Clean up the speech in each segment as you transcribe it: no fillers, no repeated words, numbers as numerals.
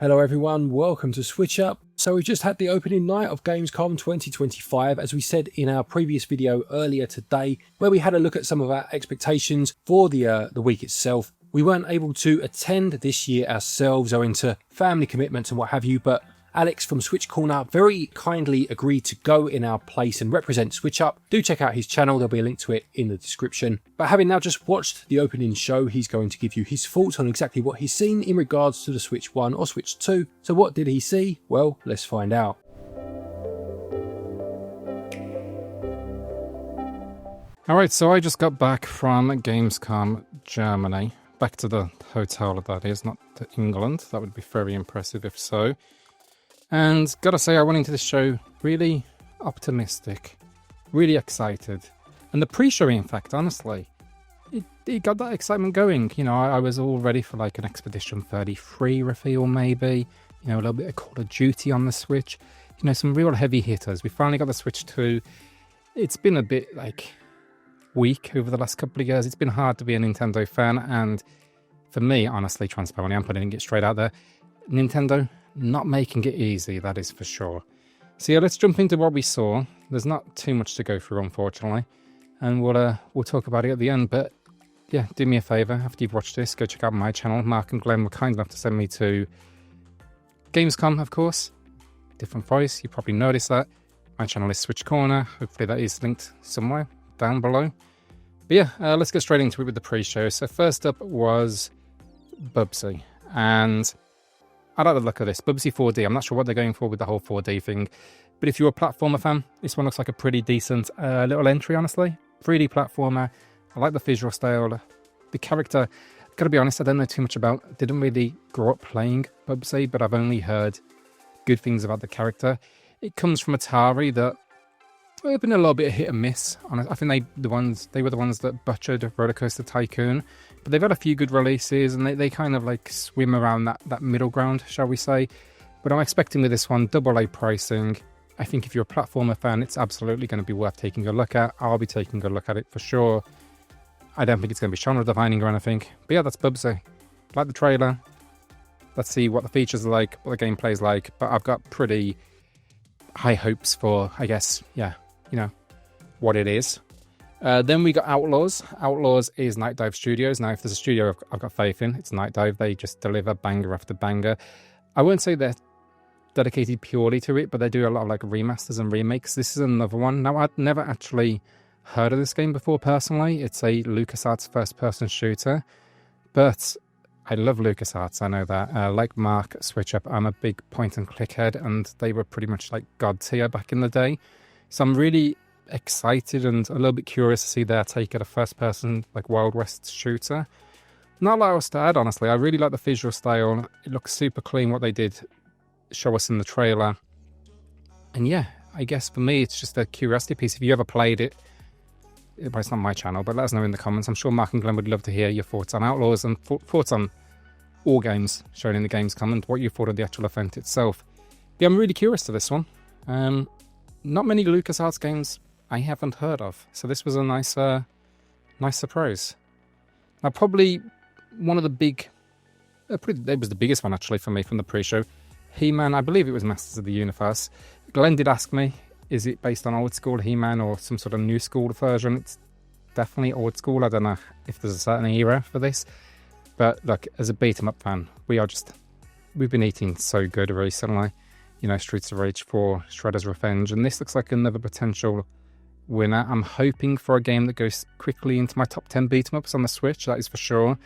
Hello everyone, welcome to SwitchUp. So we've just had the opening night of Gamescom 2025, as we said in our previous video earlier today, where we had a look at some of our expectations for the week itself. We weren't able to attend this year ourselves owing to family commitments and what have you, but Alex from SwitchCorner very kindly agreed to go in our place and represent SwitchUp. Do check out his channel, there'll be a link to it in the description. But having now just watched the opening show, he's going to give you his thoughts on exactly what he's seen in regards to the Switch 1 or Switch 2. So what did he see? Well, let's find out. Alright, so I just got back from Gamescom Germany. Back to the hotel, that is, not to England. That would be very impressive if so. And gotta say, I went into this show really optimistic, really excited. And the pre-show, in fact, honestly, it got that excitement going. You know, I was all ready for like an Expedition 33 reveal maybe. You know, a little bit of Call of Duty on the Switch. You know, some real heavy hitters. We finally got the Switch 2. It's been a bit like weak over the last couple of years. It's been hard to be a Nintendo fan. And for me, honestly, transparently, I'm putting it straight out there. Nintendo, not making it easy, that is for sure. So yeah, let's jump into what we saw. There's not too much to go through, unfortunately, and we'll talk about it at the end. But yeah, do me a favor, after you've watched this, go check out my channel. Mark and Glen were kind enough to send me to Gamescom, of course. Different voice, you probably noticed that. My channel is SwitchCorner. Hopefully that is linked somewhere down below. But yeah, let's get straight into it with the pre-show. So first up was Bubsy, and I like the look of this. Bubsy 4D. I'm not sure what they're going for with the whole 4D thing. But if you're a platformer fan, this one looks like a pretty decent little entry, honestly. 3D platformer. I like the visual style. The character, gotta be honest, I don't know too much about. Didn't really grow up playing Bubsy, but I've only heard good things about the character. It comes from Atari that have been a little bit hit and miss. I think they were the ones that butchered Roller Coaster Tycoon. But they've had a few good releases, and they kind of like swim around that middle ground, shall we say. But I'm expecting with this one, AA pricing. I think if you're a platformer fan, it's absolutely going to be worth taking a look at. I'll be taking a look at it for sure. I don't think it's going to be genre defining or anything. But yeah, that's Bubsy. Like the trailer. Let's see what the features are like, what the gameplay is like. But I've got pretty high hopes for, I guess, yeah, you know, what it is. Then we got Outlaws. Outlaws is Night Dive Studios. Now, if there's a studio I've got faith in, it's Night Dive. They just deliver banger after banger. I won't say they're dedicated purely to it, but they do a lot of like remasters and remakes. This is another one. Now, I'd never actually heard of this game before personally. It's a LucasArts first-person shooter, but I love LucasArts. I know that. Like Mark SwitchUp, I'm a big point-and-click head, and they were pretty much like god tier back in the day. So I'm really excited and a little bit curious to see their take at a first-person like Wild West shooter. Not a lot else to add, honestly. I really like the visual style. It looks super clean what they did show us in the trailer. And yeah, I guess for me it's just a curiosity piece. If you ever played it, well, it's not my channel, but let us know in the comments. I'm sure Mark and Glen would love to hear your thoughts on Outlaws and thoughts on all games shown in the Gamescom and what you thought of the actual event itself. Yeah, I'm really curious to this one. Not many LucasArts games I haven't heard of, so this was a nice surprise. Now, probably one of the big, it was the biggest one actually for me from the pre-show. He-Man, I believe it was Masters of the Universe. Glen did ask me, is it based on old school He-Man or some sort of new school version? It's definitely old school. I don't know if there's a certain era for this, but look, as a beat 'em up fan, we've been eating so good recently. You know, Streets of Rage 4, Shredder's Revenge, and this looks like another potential winner. I'm hoping for a game that goes quickly into my top 10 beat-em-ups on the Switch, that is for sure.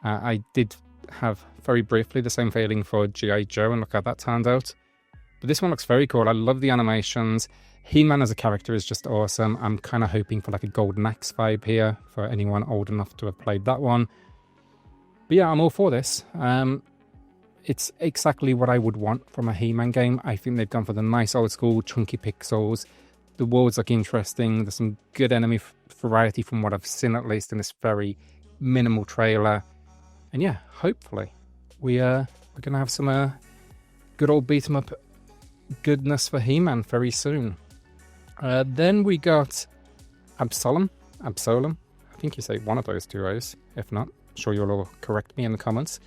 I did have very briefly the same feeling for G.I. Joe, and look how that turned out. But this one looks very cool. I love the animations. He-Man as a character is just awesome. I'm kind of hoping for like a Golden Axe vibe here for anyone old enough to have played that one. But yeah, I'm all for this. It's exactly what I would want from a He-Man game. I think they've gone for the nice old school chunky pixels. The worlds look interesting. There's some good enemy variety from what I've seen, at least in this very minimal trailer. And yeah, hopefully we're going to have some good old beat 'em up goodness for He-Man very soon. Then we got Absolem. I think you say one of those two O's. If not, I'm sure you'll all correct me in the comments.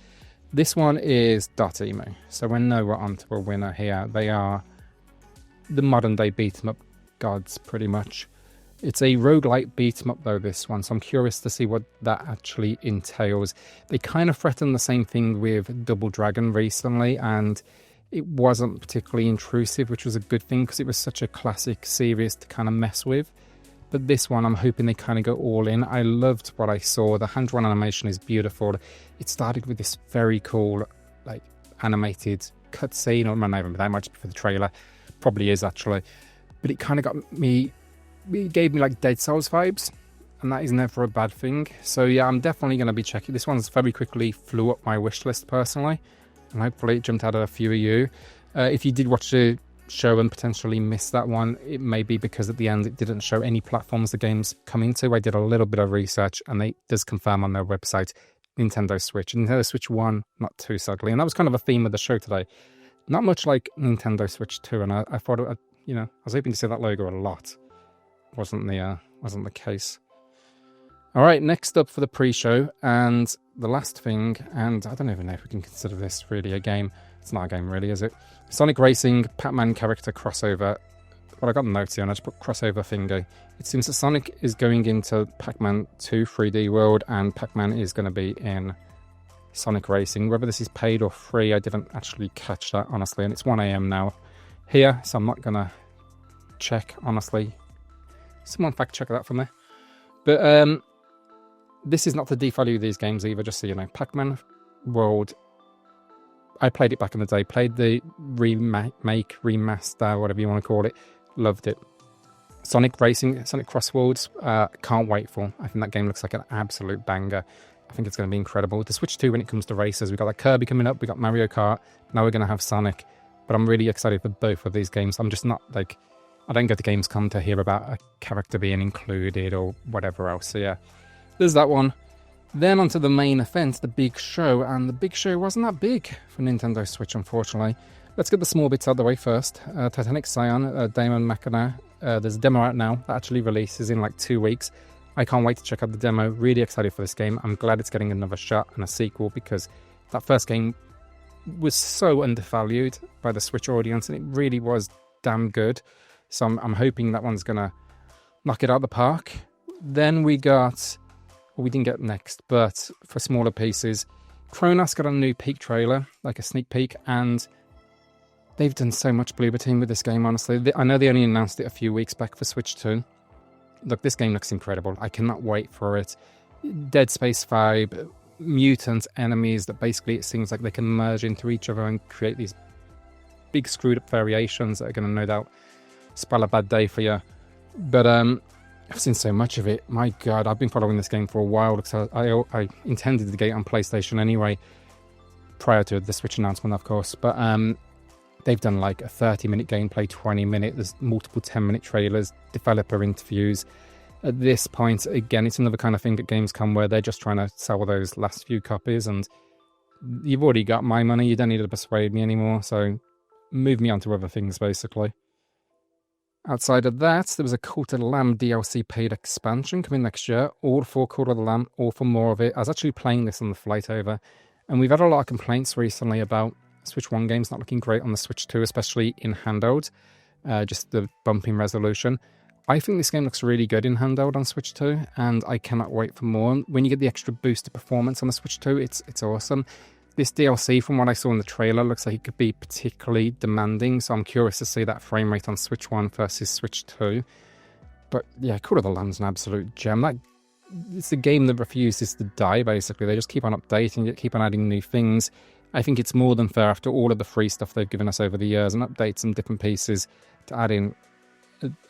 This one is .emu, so we know we're onto a winner here. They are the modern day beat 'em up gods, pretty much. It's a roguelite beat 'em up though, this one, so I'm curious to see what that actually entails. They kind of threatened the same thing with Double Dragon recently, and it wasn't particularly intrusive, which was a good thing because it was such a classic series to kind of mess with. But this one, I'm hoping they kind of go all in. I loved what I saw. The hand-drawn animation is beautiful. It started with this very cool, like, animated cutscene. I don't remember that much for the trailer. Probably is, actually. But it kind of got me... It gave me, like, Dead Souls vibes. And that is never a bad thing. So, yeah, I'm definitely going to be checking. This one's very quickly flew up my wish list, personally. And hopefully it jumped out at a few of you. If you did watch the show and potentially missed that one, it may be because at the end it didn't show any platforms the game's coming to. I did a little bit of research and they does confirm on their website Nintendo Switch. Nintendo Switch 1, not 2 sadly, and that was kind of a theme of the show today. Not much like Nintendo Switch 2, and I thought, I was hoping to see that logo a lot. Wasn't the case. All right, next up for the pre-show and the last thing, and I don't even know if we can consider this really a game. It's not a game really, is it? Sonic Racing Pac-Man character crossover. Well, I got the notes here and I just put crossover thingy. It seems that Sonic is going into Pac-Man 2 3D World and Pac-Man is going to be in Sonic Racing. Whether this is paid or free, I didn't actually catch that, honestly. And it's 1 AM now here, so I'm not going to check, honestly. Someone fact check that for me. But this is not to devalue these games either, just so you know. Pac-Man World, I played it back in the day, played the remake, remaster, whatever you want to call it, loved it. Sonic Racing, Sonic Cross Worlds, can't wait for. I think that game looks like an absolute banger. I think it's going to be incredible. The Switch 2 when it comes to races, we've got like Kirby coming up, we've got Mario Kart, now we're going to have Sonic. But I'm really excited for both of these games. I'm just not like, I don't go to Gamescom to hear about a character being included or whatever else. So yeah, there's that one. Then onto the main event, the big show, and the big show wasn't that big for Nintendo Switch, unfortunately. Let's get the small bits out of the way first. Titanic Scion, Damon McAna. There's a demo out now that actually releases in like 2 weeks. I can't wait to check out the demo. Really excited for this game. I'm glad it's getting another shot and a sequel because that first game was so undervalued by the Switch audience and it really was damn good. So I'm hoping that one's going to knock it out of the park. Then we got... we didn't get next, but for smaller pieces, Kronos got a new peek trailer, like a sneak peek, and they've done so much Bloober Team with this game, honestly. I know they only announced it a few weeks back for Switch 2. Look, this game looks incredible. I cannot wait for it. Dead Space vibe, mutant enemies that basically it seems like they can merge into each other and create these big screwed up variations that are going to no doubt spell a bad day for you. But I've seen so much of it. My God, I've been following this game for a while because I intended to get it on PlayStation anyway, prior to the Switch announcement, of course. But they've done like a 30-minute gameplay, 20-minute. There's multiple 10-minute trailers, developer interviews. At this point, again, it's another kind of thing at Gamescom where they're just trying to sell those last few copies. And you've already got my money. You don't need to persuade me anymore. So move me on to other things, basically. Outside of that, there was a Cult of the Lamb DLC paid expansion coming next year, all for Cult of the Lamb, all for more of it. I was actually playing this on the flight over, and we've had a lot of complaints recently about Switch 1 games not looking great on the Switch 2, especially in handheld, just the bumping resolution. I think this game looks really good in handheld on Switch 2, and I cannot wait for more. When you get the extra boost of performance on the Switch 2, it's awesome. This DLC, from what I saw in the trailer, looks like it could be particularly demanding, so I'm curious to see that frame rate on Switch 1 versus Switch 2. But yeah, Call of the Lamb's an absolute gem. It's a game that refuses to die, basically. They just keep on updating it, keep on adding new things. I think it's more than fair after all of the free stuff they've given us over the years and updates and different pieces to add in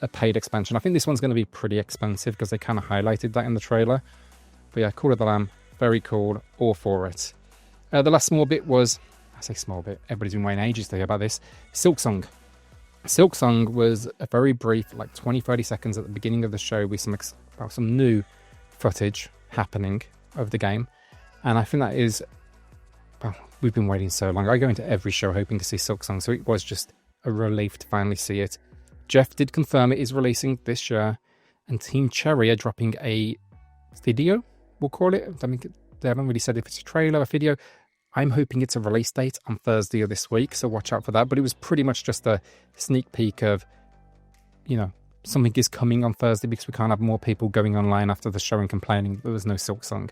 a paid expansion. I think this one's going to be pretty expensive because they kind of highlighted that in the trailer. But yeah, Call of the Lamb, very cool, all for it. The last small bit was, I say small bit, everybody's been waiting ages to hear about this, Silksong. Silksong was a very brief, like 20-30 seconds at the beginning of the show with some new footage happening of the game. And I think that is, well, we've been waiting so long. I go into every show hoping to see Silksong, so it was just a relief to finally see it. Jeff did confirm it is releasing this year, and Team Cherry are dropping a video, we'll call it. I mean, they haven't really said if it's a trailer, a video. I'm hoping it's a release date on Thursday of this week, so watch out for that. But it was pretty much just a sneak peek of, you know, something is coming on Thursday because we can't have more people going online after the show and complaining there was no Silksong.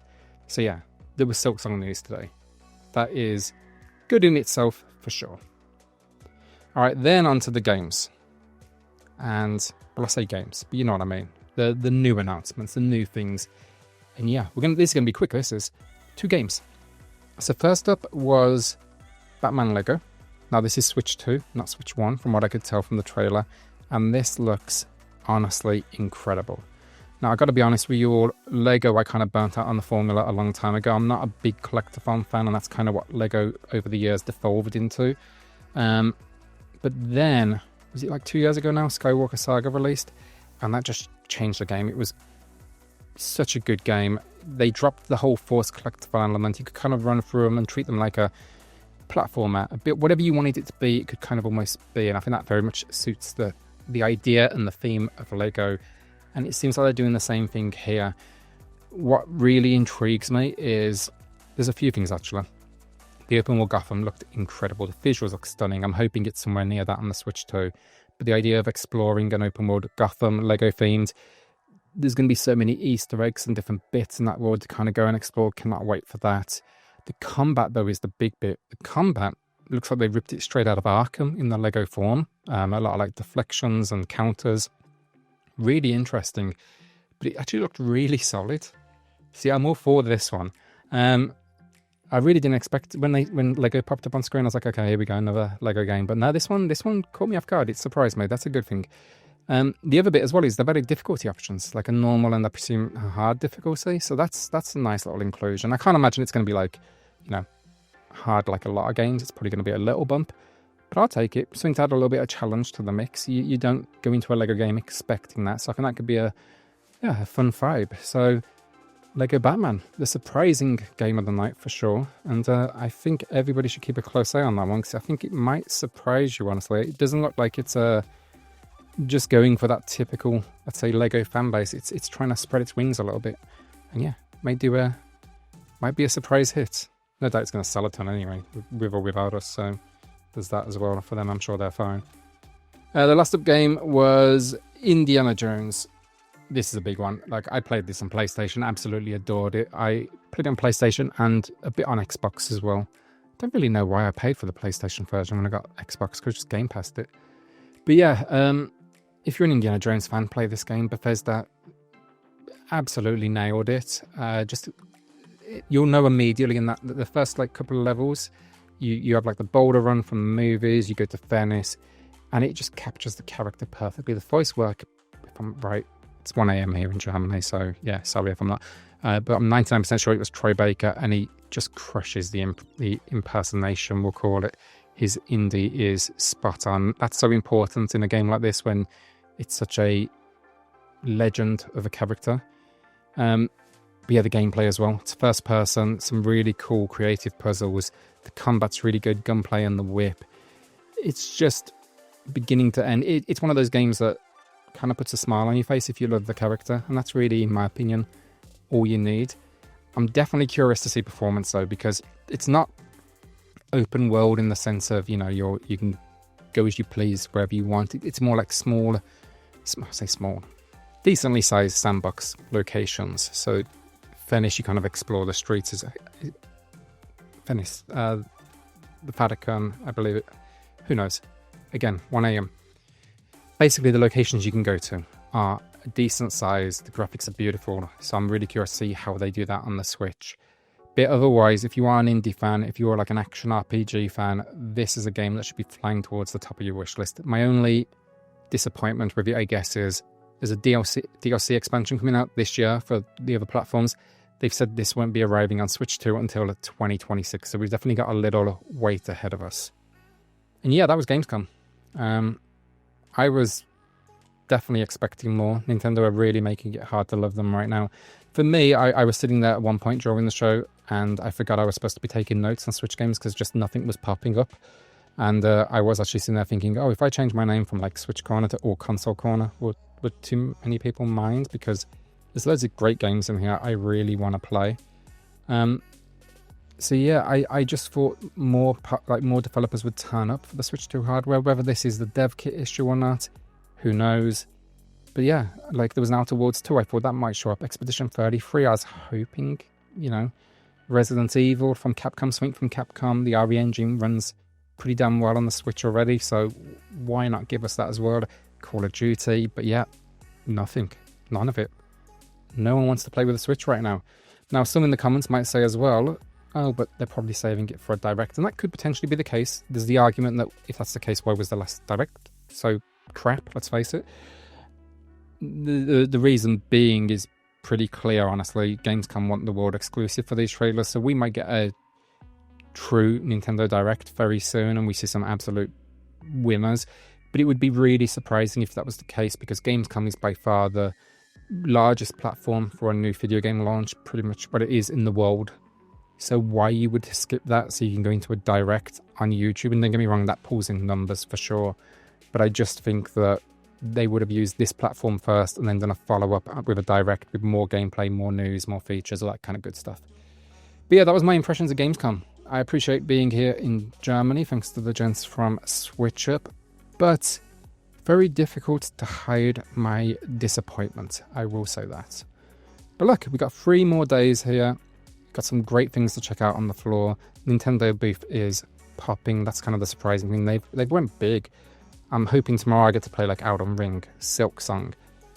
So yeah, there was Silksong news today. That is good in itself for sure. All right, then on to the games. And, well, I say games, but you know what I mean. The new announcements, the new things. And yeah, this is going to be quick. This is 2 games. So first up was Batman Lego. Now this is Switch 2, not Switch 1, from what I could tell from the trailer. And this looks honestly incredible. Now I got to be honest with you all, Lego I kind of burnt out on the formula a long time ago. I'm not a big collectathon fan, and that's kind of what Lego over the years devolved into. But then, was it like 2 years ago now, Skywalker Saga released? And that just changed the game. It was such a good game. They dropped the whole Force collectible element. You could kind of run through them and treat them like a platformer, a bit whatever you wanted it to be. It could kind of almost be, and I think that very much suits the idea and the theme of Lego. And it seems like they're doing the same thing here. What really intrigues me is there's a few things actually. The open world Gotham looked incredible. The visuals look stunning. I'm hoping it's somewhere near that on the Switch 2. But the idea of exploring an open world Gotham Lego themed, there's going to be so many Easter eggs and different bits in that world to kind of go and explore. Cannot wait for that. The combat, though, is the big bit. The combat looks like they ripped it straight out of Arkham in the Lego form. A lot of like deflections and counters. Really interesting. But it actually looked really solid. See, I'm all for this one. I really didn't expect when Lego popped up on screen. I was like, okay, here we go, another Lego game. But no, this one caught me off guard. It surprised me. That's a good thing. The other bit as well is the very difficulty options, like a normal and I presume a hard difficulty. So that's a nice little inclusion. I can't imagine it's going to be like, you know, hard like a lot of games. It's probably going to be a little bump, but I'll take it. Something to add a little bit of challenge to the mix. You don't go into a Lego game expecting that. So I think that could be a fun vibe. So Lego Batman, the surprising game of the night for sure. And I think everybody should keep a close eye on that one because I think it might surprise you, honestly. It doesn't look like it's just going for that typical, let's say, Lego fan base. It's trying to spread its wings a little bit. And yeah, might be a surprise hit. No doubt it's going to sell a ton anyway, with or without us. So there's that as well for them. I'm sure they're fine. The last up game was Indiana Jones. This is a big one. Like, I played this on PlayStation, absolutely adored it. I played it on PlayStation and a bit on Xbox as well. Don't really know why I paid for the PlayStation version when I got Xbox, because I just Game Passed it. But yeah, if you're an Indiana Jones fan, play this game. Bethesda absolutely nailed it. You'll know immediately in that the first like couple of levels, you have like the boulder run from the movies, you go to Venice, and it just captures the character perfectly. The voice work, if I'm right, it's 1 a.m. here in Germany, so yeah, sorry if I'm not. But I'm 99% sure it was Troy Baker, and he just crushes the impersonation, we'll call it. His indie is spot on. That's so important in a game like this when it's such a legend of a character. But yeah, the gameplay as well. It's first person, some really cool creative puzzles. The combat's really good, gunplay and the whip. It's just beginning to end. It's one of those games that kind of puts a smile on your face if you love the character, and that's really, in my opinion, all you need. I'm definitely curious to see performance though, because it's not open world in the sense of, you know, you can go as you please wherever you want. It's more like small, decently sized sandbox locations. So Venice, you kind of explore the streets. Venice, the Vatican, I believe it. Who knows? Again, 1 a.m. Basically, the locations you can go to are a decent size. The graphics are beautiful. So I'm really curious to see how they do that on the Switch. But otherwise, if you are an indie fan, if you're like an action RPG fan, this is a game that should be flying towards the top of your wish list. My only disappointment with it, I guess, is there's a DLC expansion coming out this year for the other platforms. They've said this won't be arriving on Switch 2 until 2026, so we've definitely got a little wait ahead of us. And yeah, that was Gamescom. I was definitely expecting more. Nintendo are really making it hard to love them right now. For me, I was sitting there at one point during the show and I forgot I was supposed to be taking notes on Switch games because just nothing was popping up. And I was actually sitting there thinking, oh, if I change my name from like SwitchCorner to All Console Corner, would too many people mind? Because there's loads of great games in here I really want to play. So yeah, I just thought more developers would turn up for the Switch 2 hardware. Whether this is the dev kit issue or not, who knows? But yeah, like there was an Outer Worlds 2, I thought that might show up. Expedition 33, I was hoping, you know, Resident Evil from Capcom, something from Capcom. The RE engine runs pretty damn well on the Switch already, so why not give us that as well? Call of Duty, but yeah, nothing. None of it. No one wants to play with the Switch right now. Now, some in the comments might say as well, oh, but they're probably saving it for a Direct, and that could potentially be the case. There's the argument that if that's the case, why was the last Direct so crap, let's face it? The reason being is pretty clear, honestly. Gamescom want the world exclusive for these trailers, so we might get a true Nintendo Direct very soon, and we see some absolute winners. But it would be really surprising if that was the case, because Gamescom is by far the largest platform for a new video game launch, pretty much what it is in the world. So why you would skip that so you can go into a Direct on YouTube? And don't get me wrong, that pulls in numbers for sure. But I just think that they would have used this platform first and then done a follow-up with a Direct with more gameplay, more news, more features, all that kind of good stuff. But yeah, that was my impressions of Gamescom. I appreciate being here in Germany, thanks to the gents from SwitchUp, but very difficult to hide my disappointment, I will say that. But look, we got 3 more days here, got some great things to check out on the floor. Nintendo booth is popping, that's kind of the surprising thing. They've went big. I'm hoping tomorrow I get to play like Elden Ring, Silk Song,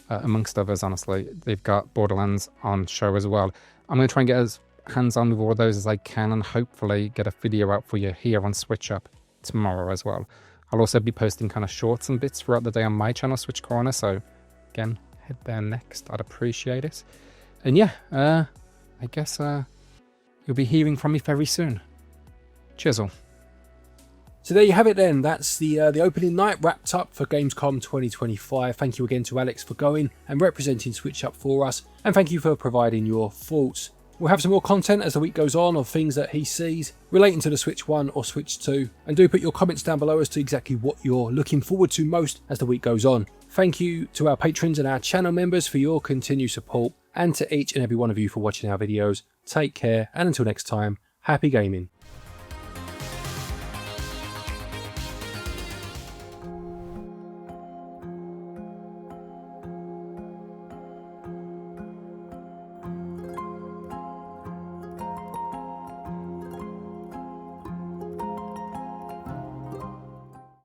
amongst others, honestly. They've got Borderlands on show as well. I'm going to try and get as hands-on with all of those as I can, and hopefully get a video out for you here on SwitchUp tomorrow as well. I'll also be posting kind of shorts and bits throughout the day on my channel, SwitchCorner, so again, head there next. I'd appreciate it. And yeah, I guess you'll be hearing from me very soon. Cheers all. So there you have it then. That's the opening night wrapped up for Gamescom 2025. Thank you again to Alex for going and representing SwitchUp for us. And thank you for providing your thoughts. We'll have some more content as the week goes on of things that he sees relating to the Switch 1 or Switch 2. And do put your comments down below as to exactly what you're looking forward to most as the week goes on. Thank you to our patrons and our channel members for your continued support. And to each and every one of you for watching our videos. Take care, and until next time, happy gaming.